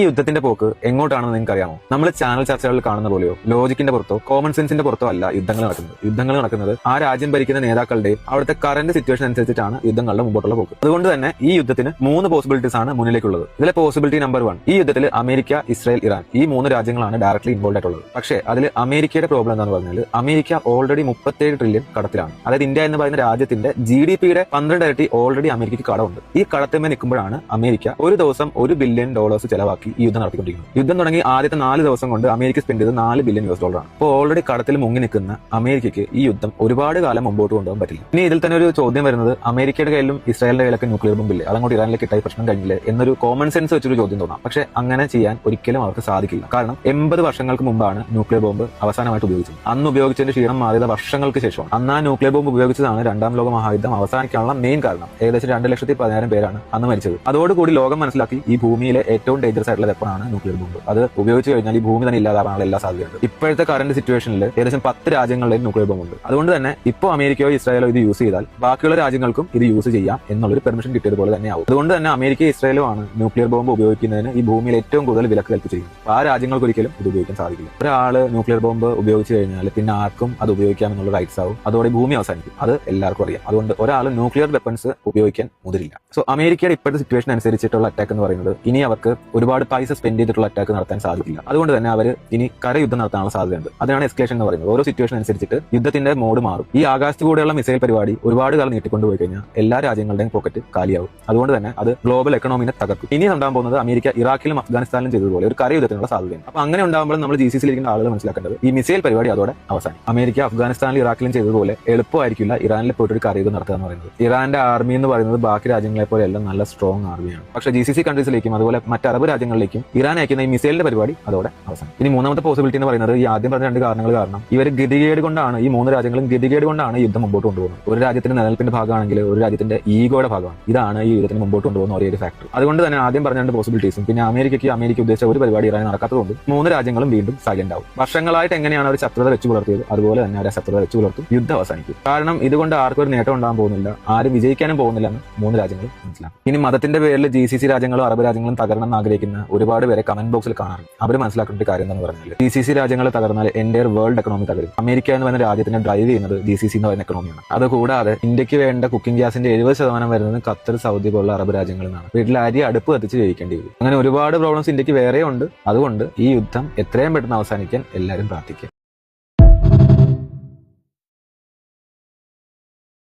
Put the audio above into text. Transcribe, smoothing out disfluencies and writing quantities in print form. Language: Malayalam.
ഈ യുദ്ധത്തിന്റെ പോക്ക് എങ്ങോട്ടാണെന്ന് നിങ്ങൾക്ക് അറിയാമോ? നമ്മൾ ചാനൽ ചർച്ചകളിൽ കാണുന്ന പോലെയോ ലോജിക്കിന്റെ പുറത്തോ കോമൺ സെൻസിന്റെ പുറത്തോ അല്ല യുദ്ധങ്ങൾ നടക്കുന്നത് ആ രാജ്യം ഭരിക്കുന്ന നേതാക്കളുടെയും അവിടുത്തെ കറന്റ് സിറ്റുവേഷൻ അനുസരിച്ചിട്ടാണ് യുദ്ധങ്ങളുടെ മുമ്പോട്ടുള്ള പോക്ക്. അതുകൊണ്ട് തന്നെ ഈ യുദ്ധത്തിന് 3 പോസിബിലിറ്റീസ് ആണ് മുന്നിലേക്കുള്ളത്. ഇതിലെ പോസിബിലിറ്റി നമ്പർ 1, ഈ യുദ്ധത്തിൽ അമേരിക്ക, ഇസ്രായേൽ, ഇറാൻ ഈ 3 രാജ്യങ്ങളാണ് ഡയറക്ട്ലി ഇൻവോൾവ് ആയിട്ടുള്ളത്. പക്ഷേ അതിൽ അമേരിക്കയുടെ പ്രോബ്ലം എന്താണെന്ന് പറഞ്ഞാൽ അമേരിക്ക ഓൾറെഡി 37 ട്രില്യൺ കടത്തിലാണ്. അതായത് ഇന്ത്യ എന്ന് പറയുന്ന രാജ്യത്തിന്റെ GDP-യുടെ 12 ഇരട്ടി ഓൾറെഡി അമേരിക്കയ്ക്ക് കടമുണ്ട്. ഈ കടത്തിന്മേൽ നിൽക്കുമ്പോഴാണ് അമേരിക്ക ഒരു ദിവസം $1 ബില്യൺ ചെലവാക്കി ഈ യുദ്ധം നടത്തിക്കൊണ്ടിരിക്കുന്നത്. യുദ്ധം തുടങ്ങി ആദ്യത്തെ 4 ദിവസം കൊണ്ട് അമേരിക്ക സ്പെൻഡ് ചെയ്ത് $4 ബില്യൺ ആണ്. അപ്പോൾ ഓൾറെഡി കടത്തിൽ മുങ്ങി നിൽക്കുന്ന അമേരിക്കയ്ക്ക് ഈ യുദ്ധം ഒരുപാട് കാലം മുമ്പോട്ട് കൊണ്ടുപോകാൻ പറ്റില്ല. ഇനി ഇതിൽ തന്നെ ഒരു ചോദ്യം വരുന്നത്, അമേരിക്കയുടെ കയ്യിലും ഇസ്രായേലിന്റെ കയ്യിലൊക്കെ ന്യൂക്ലിയർ ബോംബില്ലേ, അതങ്ങോട്ട് ഇറാനിലേക്ക് ഇട്ടായി പ്രശ്നം കഴിഞ്ഞില്ലേ എന്നൊരു കോമൺ സെൻസ് വെച്ചൊരു ചോദ്യം തോന്നാം. പക്ഷെ അങ്ങനെ ചെയ്യാൻ ഒരിക്കലും അവർക്ക് സാധിക്കില്ല. കാരണം 80 വർഷങ്ങൾക്ക് മുമ്പാണ് ന്യൂക്ലിയർ ബോംബ് അവസാനമായിട്ട് ഉപയോഗിച്ചത്. അന്ന് ഉപയോഗിച്ചതിന്റെ ക്ഷീണം മാറിയത് വർഷങ്ങൾക്ക് ശേഷം. അന്ന് ആ ന്യൂക്ലിയർ ബോംബ് ഉപയോഗിച്ചതാണ് 2ാം ലോക മഹായുദ്ധം അവസാനിക്കാനുള്ള മെയിൻ കാരണം. ഏകദേശം 2,10,000 പേരാണ് അന്ന് മരിച്ചത്. അതോടുകൂടി ലോകം മനസ്സിലാക്കി ഈ ഭൂമിയിലെ ഏറ്റവും ഡേഞ്ചറസ് ആയിട്ടുള്ള വെപ്പണാണ് ന്യൂക്ലിയർ ബോംബ്. അത് ഉപയോഗിച്ച് കഴിഞ്ഞാൽ ഈ ഭൂമി തന്നെ ഇല്ലാതാവാനുള്ള എല്ലാ സാധ്യതയുണ്ട്. ഇപ്പോഴത്തെ കറന്റ് സിറ്റുവേഷനിൽ ഏകദേശം 10 രാജ്യങ്ങളിലെ ന്യൂക്ലിയർ ബോംബ് ഉണ്ട്. അതുകൊണ്ട് തന്നെ ഇപ്പോൾ അമേരിക്കയോ ഇസ്രായേലോ ഇത് യൂസ് ചെയ്താൽ ബാക്കിയുള്ള രാജ്യങ്ങൾക്കും ഇത് യൂസ് ചെയ്യാം എന്നുള്ളൊരു പെർമിഷൻ കിട്ടിയതുപോലെ തന്നെ ആവും. അതുകൊണ്ട് തന്നെ അമേരിക്കയും ഇസ്രായേലും ആണ് ന്യൂക്ലിയർ ബോംബ് ഉപയോഗിക്കുന്നതിന് ഈ ഭൂമിയിൽ ഏറ്റവും കൂടുതൽ വിലക്ക് കൽപ്പിച്ചിരിക്കുന്നത്. ആ രാജ്യങ്ങൾക്ക് ഒരിക്കലും ഇത് ഉപയോഗിക്കാൻ സാധിക്കില്ല. ഒരാള് ന്യൂക്ലിയർ ബോംബ് ഉപയോഗിച്ച് കഴിഞ്ഞാൽ പിന്നെ ആർക്കും അത് ഉപയോഗിക്കാം എന്നുള്ള റൈറ്റ്സ് ആവും. അതോടെ ഭൂമി അവസാനിക്കും. അത് എല്ലാവർക്കും അറിയാം. അതുകൊണ്ട് ഒരാൾ ന്യൂക്ലിയർ വെപ്പൺസ് ഉപയോഗിക്കാൻ മുതിരില്ല. സോ അമേരിക്കയുടെ ഇപ്പോഴത്തെ സിറ്റുവേഷൻ അനുസരിച്ചിട്ടുള്ള അറ്റാക്ക് എന്ന് പറയുന്നത് ഇനി അവർക്ക് ഒരുപാട് പൈസ സ്പെൻഡ് ചെയ്തിട്ടുള്ള അറ്റാക്ക് നടത്താൻ സാധിക്കില്ല. അതുകൊണ്ട് തന്നെ അവർ ഇനി കരയുദ്ധം നടത്താനുള്ള സാധ്യതയുണ്ട്. അതിനാണ് എസ്കലേഷൻ എന്ന് പറയുന്നത്. ഓരോ സിറ്റുവേഷൻ അനുസരിച്ചിട്ട് യുദ്ധത്തിന്റെ മോഡ് മാറും. ഈ ആകാശത്ത് കൂടെയുള്ള മിസൈൽ പരിപാടി ഒരുപാട് കാലം നീട്ടിക്കൊണ്ടുപോയി കഴിഞ്ഞാൽ എല്ലാ രാജ്യങ്ങളുടെയും പോക്കറ്റ് കാലിയാവും. അതുകൊണ്ട് തന്നെ അത് ഗ്ലോബൽ എക്കണോമിനെ തകർക്കും. ഇനി ഉണ്ടാകാൻ പോകുന്നത് അമേരിക്ക ഇറാഖിലും അഫ്ഗാനിസ്ഥാനിലും ചെയ്തതുപോലെ ഒരു കരയുദ്ധത്തിനുള്ള സാധ്യതയുണ്ട്. അപ്പൊ അങ്ങനെ ഉണ്ടാകുമ്പോൾ നമ്മൾ GCC-യിലിരിക്കുന്ന ആളുകൾ മനസ്സിലാക്കേണ്ടത് ഈ മിസൈൽ പരിപാടി അതോടെ അവസാനം. അമേരിക്ക അഫ്ഗാനിസ്ഥാനിലും ഇറാഖിലും ചെയ്തതുപോലെ എളുപ്പമായിരിക്കില്ല ഇറാനിൽ പോയിട്ട് ഒരു കരയുദ്ധം നടത്തുക എന്ന് പറയുന്നത്. ഇറാന്റെ ആർമി എന്ന് പറയുന്നത് ബാക്കി രാജ്യങ്ങളെ പോലെ എല്ലാം നല്ല സ്ട്രോങ് ആർമിയാണ്. പക്ഷേ GCC കൺട്രീസിലേക്കും അതുപോലെ മറ്റ് അറബ് രാജ്യങ്ങളിലേക്കും ഇറാൻ അയക്കുന്ന ഈ മിസൈലിന്റെ പരിപാടി അതോടെ അവസാനം. ഇനി 3ാമത്തെ പോസിബിലിറ്റി എന്ന് പറയുന്നത് ഈ ആദ്യം പറഞ്ഞ 2 കാരണങ്ങൾ കാരണം ഇവർ ഗതികേട് കൊണ്ടാണ്, ഈ 3 രാജ്യങ്ങളും ഗതികേട് കൊണ്ടാണ് യുദ്ധം മുമ്പോട്ട് കൊണ്ടുപോകുന്നത്. ഒരു രാജ്യത്തിന്റെ നിലനിൽപ്പിന്റെ ഭാഗമാണെങ്കിൽ ഒരു രാജ്യത്തിന്റെ ഈഗോയുടെ ഭാഗമാണ്. ഇതാണ് ഈ യുദ്ധത്തിന് മുമ്പോട്ട് കൊണ്ടുപോകുന്ന ഒരേ ഒരു ഫാക്ടർ. അതുകൊണ്ട് തന്നെ ആദ്യം പറഞ്ഞ 2 പോസിബിലിറ്റീസും പിന്നെ അമേരിക്ക ഉദ്ദേശിച്ച ഒരു പരിപാടി ഇറാൻ നടക്കാത്തതുകൊണ്ട് 3 രാജ്യങ്ങളും വീണ്ടും സൈലന്റ് ആവും. വർഷങ്ങളായിട്ട് എങ്ങനെയാണ് അവർ ശത്രുത വെച്ച് പുലർത്തിയത് അതുപോലെ തന്നെ അവരെ ശത്രുത വെച്ച് പുലർത്തും. യുദ്ധം അവസാനിക്കും. കാരണം ഇതുകൊണ്ട് ആർക്കും ഒരു നേട്ടം ഉണ്ടാകാൻ പോകുന്നില്ല, ആരും വിജയിക്കാനും പോകുന്നില്ല എന്ന് 3 രാജ്യങ്ങളും മനസ്സിലാക്കും. ഇനി മതത്തിന്റെ പേരിൽ GCC രാജ്യങ്ങളും അറബ് രാജ്യങ്ങളും തകരണം എന്ന് ആഗ്രഹിക്കുന്ന ഒരുപാട് പേരെ കമന്റ് ബോക്സിൽ കാണാറുണ്ട്. അവർ മനസ്സിലാക്കേണ്ട ഒരു കാര്യം എന്താണെന്ന് പറഞ്ഞാൽ GCC രാജ്യങ്ങൾ തകർന്നാൽ എൻ്റയർ വേൾഡ് എക്കണോമി തകരും. അമേരിക്ക എന്ന് പറയുന്ന രാജ്യത്തിനെ ഡ്രൈവ് ചെയ്യുന്നത് GCC എന്ന് പറയുന്ന എക്കണോമിയാണ്. അതുകൂടാതെ ഇന്ത്യക്ക് വേണ്ട കുക്കിംഗ് ഗ്യാസിന്റെ 70% വരുന്നത് ഖത്തർ, സൗദി പോലുള്ള അറബ് രാജ്യങ്ങളിൽ നിന്നാണ്. വീട്ടിൽ അരി അടുപ്പ് കത്തിച്ച് ജയിക്കേണ്ടി വരും. അങ്ങനെ ഒരുപാട് പ്രോബ്ലംസ് ഇന്ത്യക്ക് വേറെ ഉണ്ട്. അതുകൊണ്ട് ഈ യുദ്ധം എത്രയും പെട്ടെന്ന് അവസാനിക്കാൻ എല്ലാവരും പ്രാർത്ഥിക്കുക.